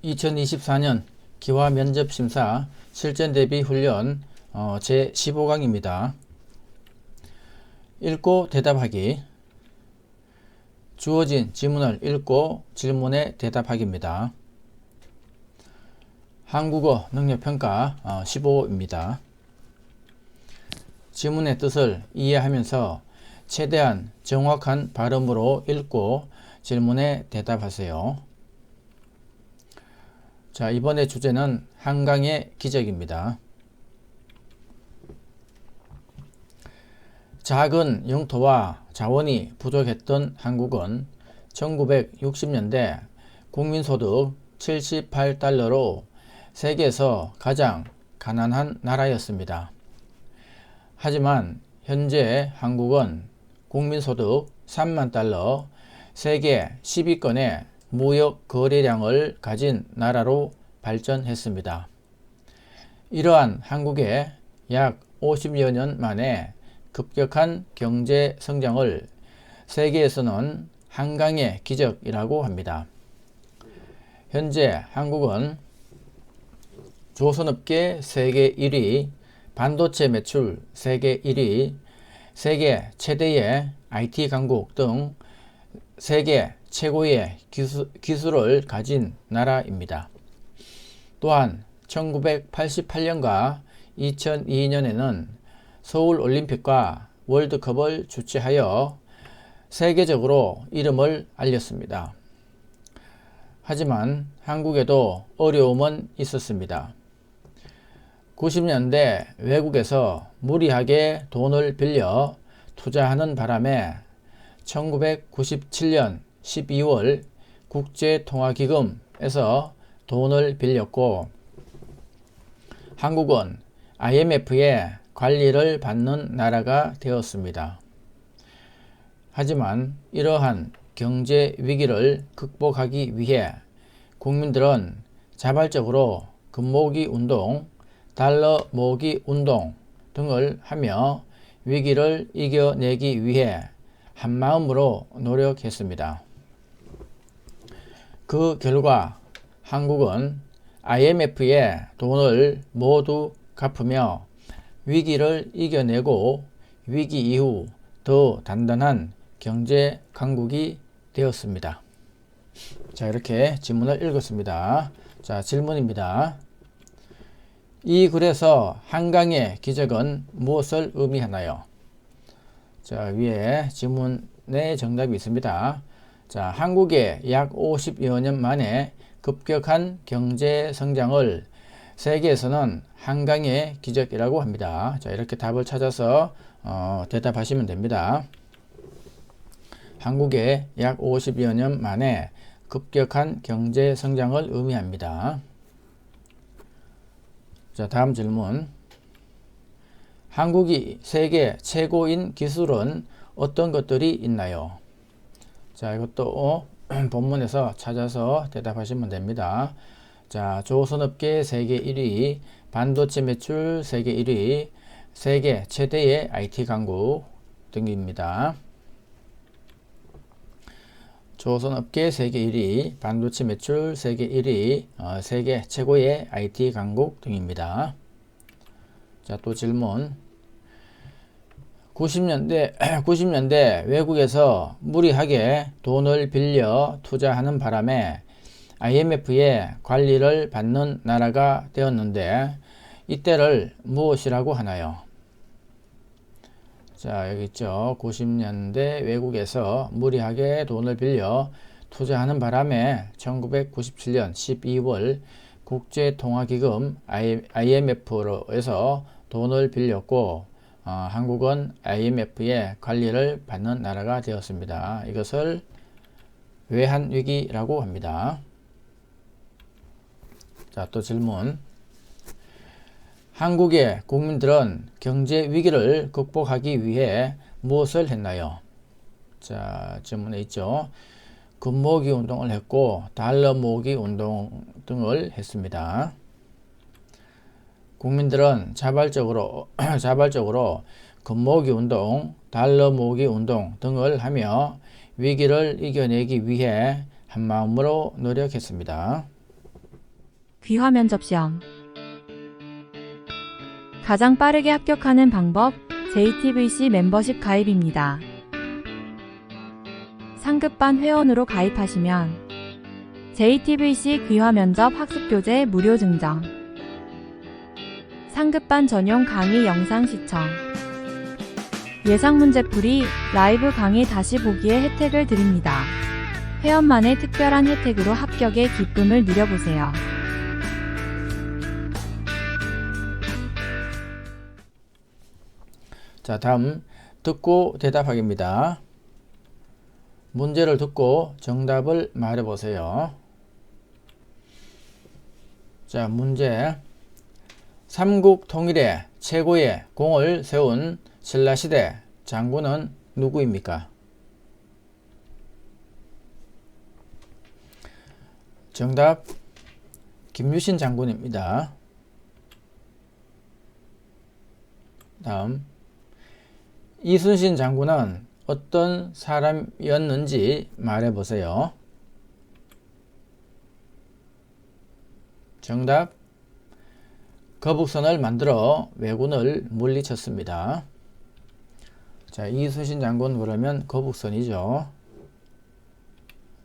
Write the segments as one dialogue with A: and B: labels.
A: 2024년 기화 면접 심사 실전 대비 훈련 제 15강입니다. 읽고 대답하기. 주어진 지문을 읽고 질문에 대답하기입니다. 한국어 능력평가 15입니다. 지문의 뜻을 이해하면서 최대한 정확한 발음으로 읽고 질문에 대답하세요. 자, 이번에 주제는 한강의 기적입니다. 작은 영토와 자원이 부족했던 한국은 1960년대 국민소득 78달러로 세계에서 가장 가난한 나라였습니다. 하지만 현재 한국은 국민소득 3만 달러, 세계 10위권의 무역 거래량을 가진 나라로 발전했습니다. 이러한 한국의 약 50여 년 만에 급격한 경제 성장을 세계에서는 한강의 기적이라고 합니다. 현재 한국은 조선업계 세계 1위, 반도체 매출 세계 1위, 세계 최대의 IT 강국 등 세계 최고의 기술을 가진 나라입니다. 또한 1988년과 2002년에는 서울올림픽과 월드컵을 주최하여 세계적으로 이름을 알렸습니다. 하지만 한국에도 어려움은 있었습니다. 90년대 외국에서 무리하게 돈을 빌려 투자하는 바람에 1997년 12월 국제통화기금에서 돈을 빌렸고 한국은 IMF의 관리를 받는 나라가 되었습니다. 하지만 이러한 경제 위기를 극복하기 위해 국민들은 자발적으로 금모으기 운동, 달러 모으기 운동 등을 하며 위기를 이겨내기 위해 한마음으로 노력했습니다. 그 결과 한국은 IMF의 돈을 모두 갚으며 위기를 이겨내고 위기 이후 더 단단한 경제 강국이 되었습니다. 자, 이렇게 지문을 읽었습니다. 자, 질문입니다. 이 글에서 한강의 기적은 무엇을 의미하나요? 자, 위에 지문의 정답이 있습니다. 자, 한국의 약 50여 년 만에 급격한 경제 성장을 세계에서는 한강의 기적이라고 합니다. 자, 이렇게 답을 찾아서 대답하시면 됩니다. 한국의 약 50여 년 만에 급격한 경제 성장을 의미합니다. 자, 다음 질문. 한국이 세계 최고인 기술은 어떤 것들이 있나요? 자, 이것도 본문에서 찾아서 대답하시면 됩니다. 자, 조선업계 세계 1위, 반도체 매출 세계 1위, 세계 최대의 IT 강국 등입니다. 조선업계 세계 1위, 반도체 매출 세계 1위, 세계 최고의 IT 강국 등입니다. 자, 또 질문. 90년대 외국에서 무리하게 돈을 빌려 투자하는 바람에 IMF의 관리를 받는 나라가 되었는데 이때를 무엇이라고 하나요? 자, 여기 있죠. 90년대 외국에서 무리하게 돈을 빌려 투자하는 바람에 1997년 12월 국제통화기금 IMF에서 돈을 빌렸고 한국은 IMF의 관리를 받는 나라가 되었습니다. 이것을 외환위기라고 합니다. 자, 또 질문. 한국의 국민들은 경제 위기를 극복하기 위해 무엇을 했나요? 자, 질문에 있죠. 금 모으기 운동을 했고 달러 모으기 운동 등을 했습니다. 국민들은 자발적으로 금 모으기 운동, 달러 모으기 운동 등을 하며 위기를 이겨내기 위해 한마음으로 노력했습니다.
B: 귀화 면접 시험. 가장 빠르게 합격하는 방법, JTBC 멤버십 가입입니다. 상급반 회원으로 가입하시면 JTBC 귀화 면접 학습교재 무료 증정, 상급반 전용 강의 영상 시청, 예상 문제풀이, 라이브 강의 다시 보기의 혜택을 드립니다. 회원만의 특별한 혜택으로 합격의 기쁨을 누려보세요.
A: 자, 다음 듣고 대답하기입니다. 문제를 듣고 정답을 말해보세요. 자, 문제. 삼국 통일의 최고의 공을 세운 신라시대 장군은 누구입니까? 정답, 김유신 장군입니다. 다음, 이순신 장군은 어떤 사람이었는지 말해보세요. 정답, 거북선을 만들어 왜군을 물리쳤습니다. 자, 이순신 장군 그러면 거북선이죠.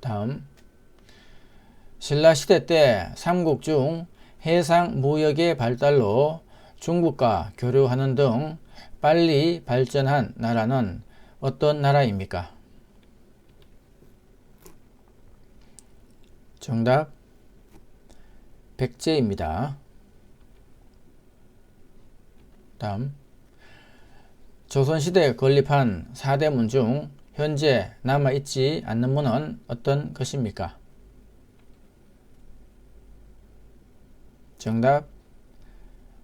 A: 다음, 신라시대 때 삼국 중 해상 무역의 발달로 중국과 교류하는 등 빨리 발전한 나라는 어떤 나라입니까? 정답, 백제입니다. 다음, 조선시대에 건립한 4대문 중 현재 남아있지 않는 문은 어떤 것입니까? 정답,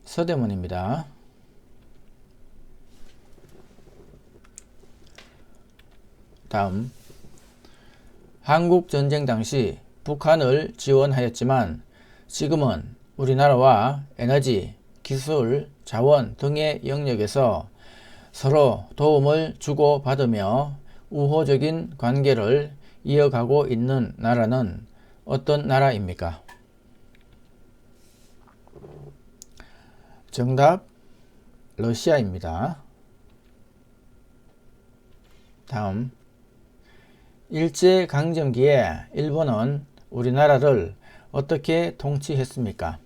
A: 서대문입니다. 다음, 한국전쟁 당시 북한을 지원하였지만 지금은 우리나라와 에너지, 기술, 자원 등의 영역에서 서로 도움을 주고받으며 우호적인 관계를 이어가고 있는 나라는 어떤 나라입니까? 정답, 러시아입니다. 다음, 일제강점기에 일본은 우리나라를 어떻게 통치했습니까?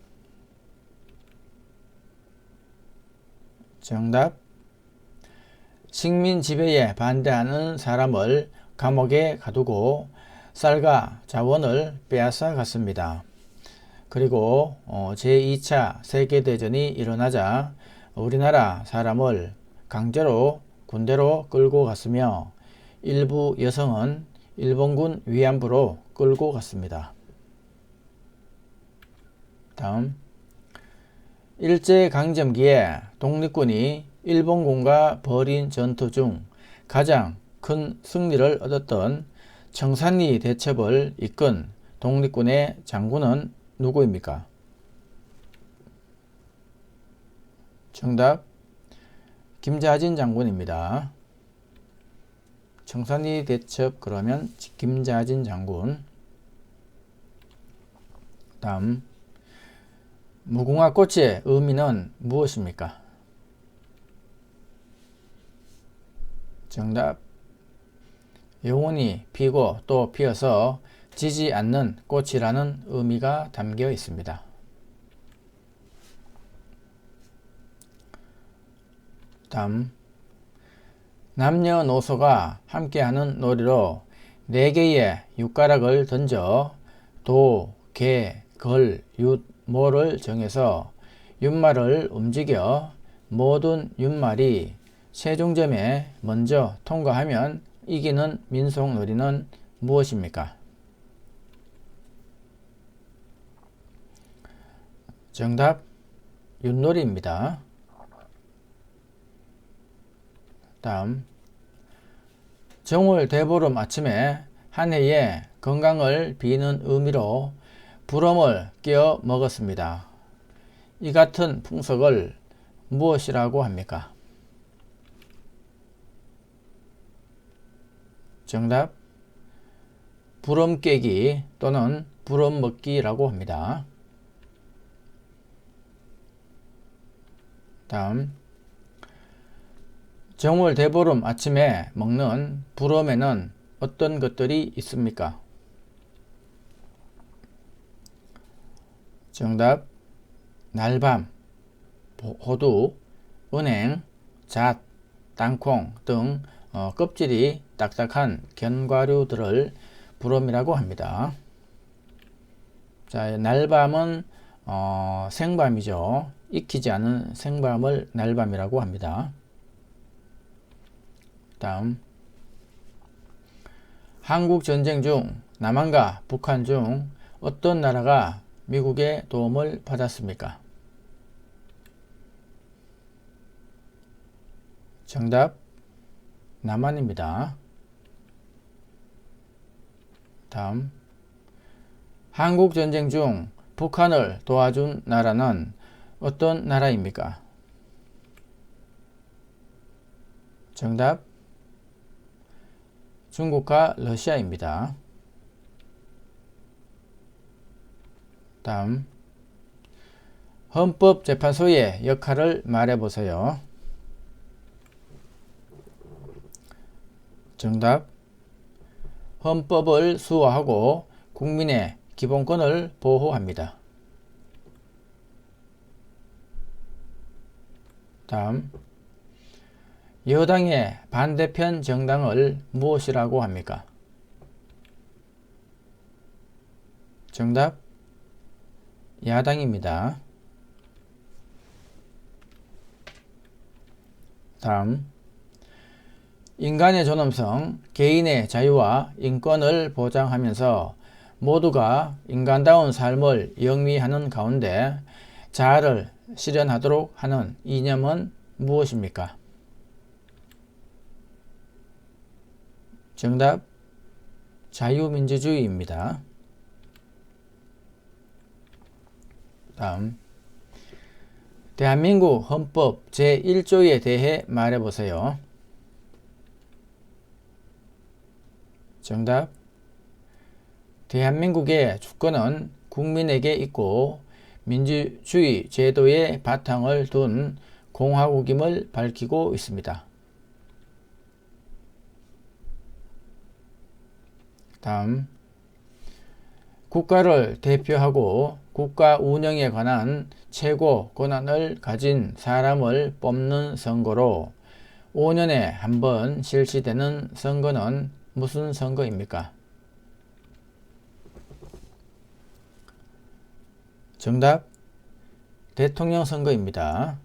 A: 정답, 식민 지배에 반대하는 사람을 감옥에 가두고 쌀과 자원을 빼앗아 갔습니다. 그리고 제2차 세계대전이 일어나자 우리나라 사람을 강제로 군대로 끌고 갔으며 일부 여성은 일본군 위안부로 끌고 갔습니다. 다음, 일제강점기에 독립군이 일본군과 벌인 전투 중 가장 큰 승리를 얻었던 청산리 대첩을 이끈 독립군의 장군은 누구입니까? 정답, 김자진 장군입니다. 청산리 대첩 그러면 김자진 장군. 다음, 무궁화 꽃의 의미는 무엇입니까? 정답, 영원히 피고 또 피어서 지지 않는 꽃이라는 의미가 담겨 있습니다. 다음, 남녀노소가 함께하는 놀이로 4개의 육가락을 던져 도, 개, 걸, 윷, 모를 정해서 윷말을 움직여 모든 윷말이 최종점에 먼저 통과하면 이기는 민속놀이는 무엇입니까? 정답, 윷놀이입니다. 다음, 정월 대보름 아침에 한 해의 건강을 비는 의미로 부럼을 깨어 먹었습니다. 이 같은 풍속을 무엇이라고 합니까? 정답, 부럼 깨기 또는 부럼 먹기라고 합니다. 다음, 정월 대보름 아침에 먹는 부럼에는 어떤 것들이 있습니까? 정답, 날밤, 호두, 은행, 잣, 땅콩 등 껍질이 딱딱한 견과류들을 부럼이라고 합니다. 자, 날밤은 생밤이죠. 익히지 않은 생밤을 날밤이라고 합니다. 다음, 한국 전쟁 중 남한과 북한 중 어떤 나라가 미국의 도움을 받았습니까? 정답, 남한입니다. 다음, 한국 전쟁 중 북한을 도와준 나라는 어떤 나라입니까? 정답, 중국과 러시아입니다. 다음, 헌법재판소의 역할을 말해보세요. 정답, 헌법을 수호하고 국민의 기본권을 보호합니다. 다음, 여당의 반대편 정당을 무엇이라고 합니까? 정답, 야당입니다. 다음, 인간의 존엄성, 개인의 자유와 인권을 보장하면서 모두가 인간다운 삶을 영위하는 가운데 자아를 실현하도록 하는 이념은 무엇입니까? 정답, 자유민주주의입니다. 다음, 대한민국 헌법 제1조에 대해 말해보세요. 정답, 대한민국의 주권은 국민에게 있고 민주주의 제도의 바탕을 둔 공화국임을 밝히고 있습니다. 다음, 국가를 대표하고 국가 운영에 관한 최고 권한을 가진 사람을 뽑는 선거로 5년에 한 번 실시되는 선거는 무슨 선거입니까? 정답, 대통령 선거입니다.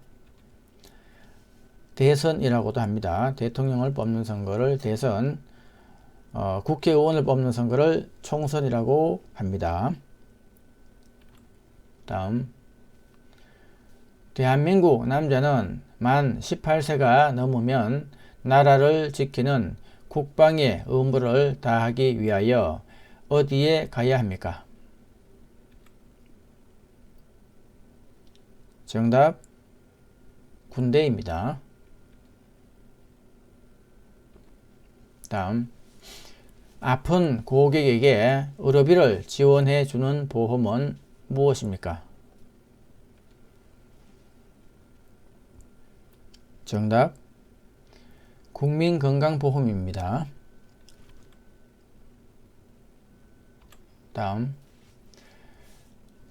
A: 대선이라고도 합니다. 대통령을 뽑는 선거를 대선, 국회의원을 뽑는 선거를 총선이라고 합니다. 다음, 대한민국 남자는 만 18세가 넘으면 나라를 지키는 국방의 의무를 다하기 위하여 어디에 가야 합니까? 정답, 군대입니다. 다음, 아픈 고객에게 의료비를 지원해 주는 보험은 무엇입니까? 정답, 국민건강보험입니다. 다음,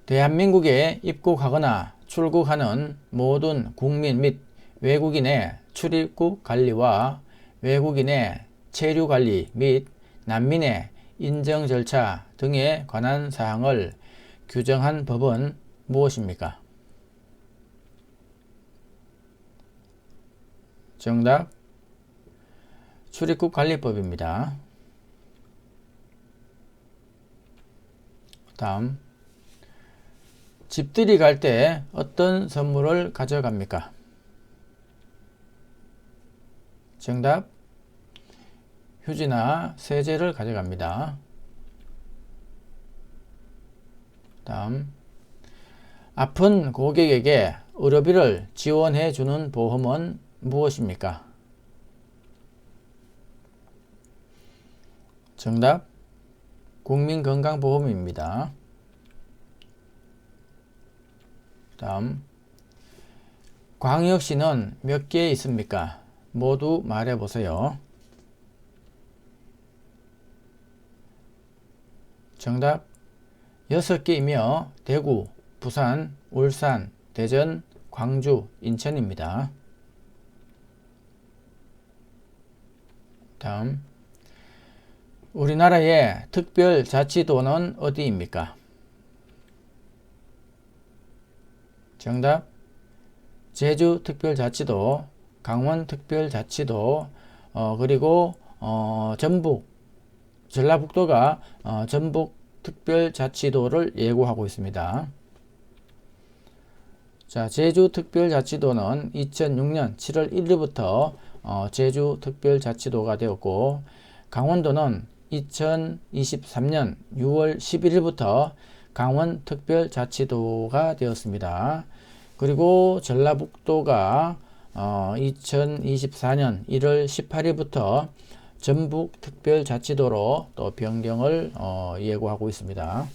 A: 대한민국에 입국하거나 출국하는 모든 국민 및 외국인의 출입국 관리와 외국인의 체류 관리 및 난민의 인정 절차 등에 관한 사항을 규정한 법은 무엇입니까? 정답, 출입국 관리법입니다. 다음, 집들이 갈 때 어떤 선물을 가져갑니까? 정답, 휴지나 세제를 가져갑니다. 다음, 아픈 고객에게 의료비를 지원해 주는 보험은 무엇입니까? 정답, 국민건강보험입니다. 다음, 광역시는 몇 개 있습니까? 모두 말해 보세요. 정답 6개이며 대구, 부산, 울산, 대전, 광주, 인천입니다. 다음 우리나라의 특별자치도는 어디입니까? 정답 제주특별자치도, 강원특별자치도, 그리고 전북, 전라북도가 전북특별자치도를 예고하고 있습니다. 자, 제주특별자치도는 2006년 7월 1일부터 제주특별자치도가 되었고, 강원도는 2023년 6월 11일부터 강원특별자치도가 되었습니다. 그리고 전라북도가 2024년 1월 18일부터 전북특별자치도로 또 변경을 예고하고 있습니다.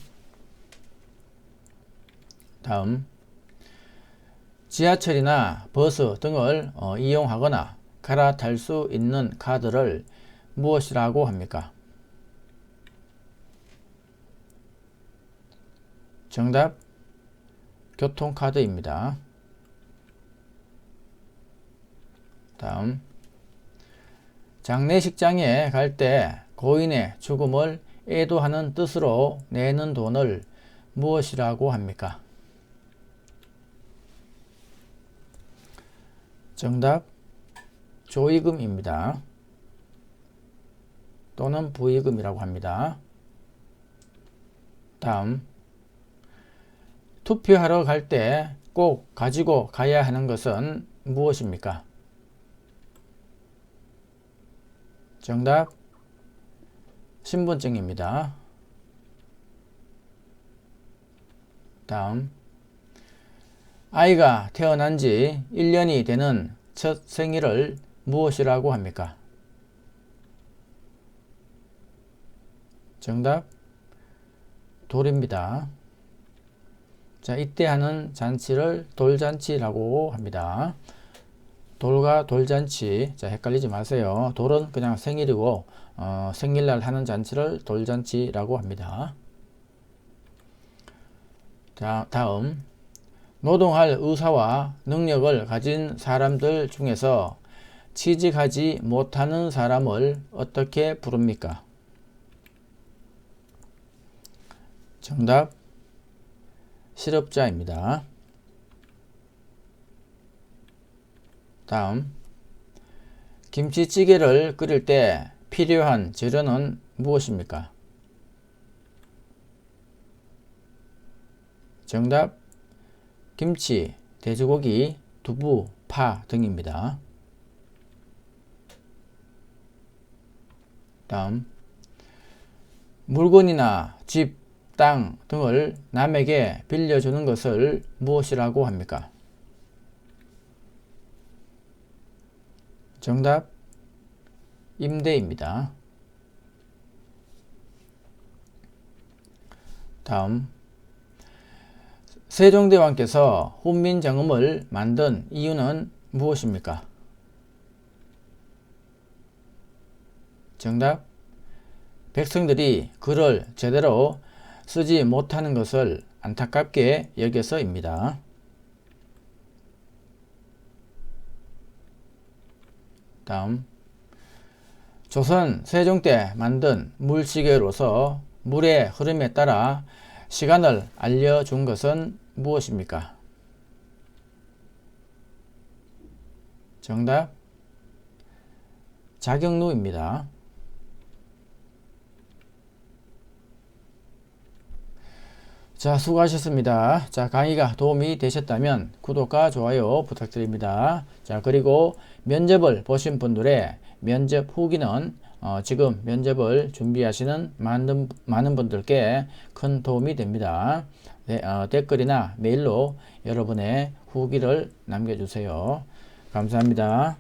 A: 다음 지하철이나 버스 등을 이용하거나 갈아탈 수 있는 카드를 무엇이라고 합니까? 정답 교통카드입니다. 다음 장례식장에 갈 때 고인의 죽음을 애도하는 뜻으로 내는 돈을 무엇이라고 합니까? 정답 조의금입니다. 또는 부의금이라고 합니다. 다음 투표하러 갈 때 꼭 가지고 가야 하는 것은 무엇입니까? 정답 신분증입니다. 다음 아이가 태어난 지 1년이 되는 첫 생일을 무엇이라고 합니까? 정답 돌입니다. 자, 이때 하는 잔치를 돌잔치라고 합니다. 돌과 돌잔치, 자, 헷갈리지 마세요. 돌은 그냥 생일이고 생일날 하는 잔치를 돌잔치라고 합니다. 자, 다음 노동할 의사와 능력을 가진 사람들 중에서 취직하지 못하는 사람을 어떻게 부릅니까? 정답 실업자입니다. 다음 김치찌개를 끓일 때 필요한 재료는 무엇입니까? 정답 김치, 돼지고기, 두부, 파 등입니다. 다음 물건이나 집, 땅 등을 남에게 빌려주는 것을 무엇이라고 합니까? 정답 임대입니다. 다음 세종대왕께서 훈민정음을 만든 이유는 무엇입니까? 정답 백성들이 글을 제대로 쓰지 못하는 것을 안타깝게 여겨서입니다. 다음 조선 세종 때 만든 물시계로서 물의 흐름에 따라 시간을 알려준 것은 무엇입니까? 정답 자경루입니다. 자, 수고하셨습니다. 자, 강의가 도움이 되셨다면 구독과 좋아요 부탁드립니다. 자, 그리고 면접을 보신 분들의 면접 후기는 지금 면접을 준비하시는 많은 분들께 큰 도움이 됩니다. 네, 댓글이나 메일로 여러분의 후기를 남겨주세요. 감사합니다.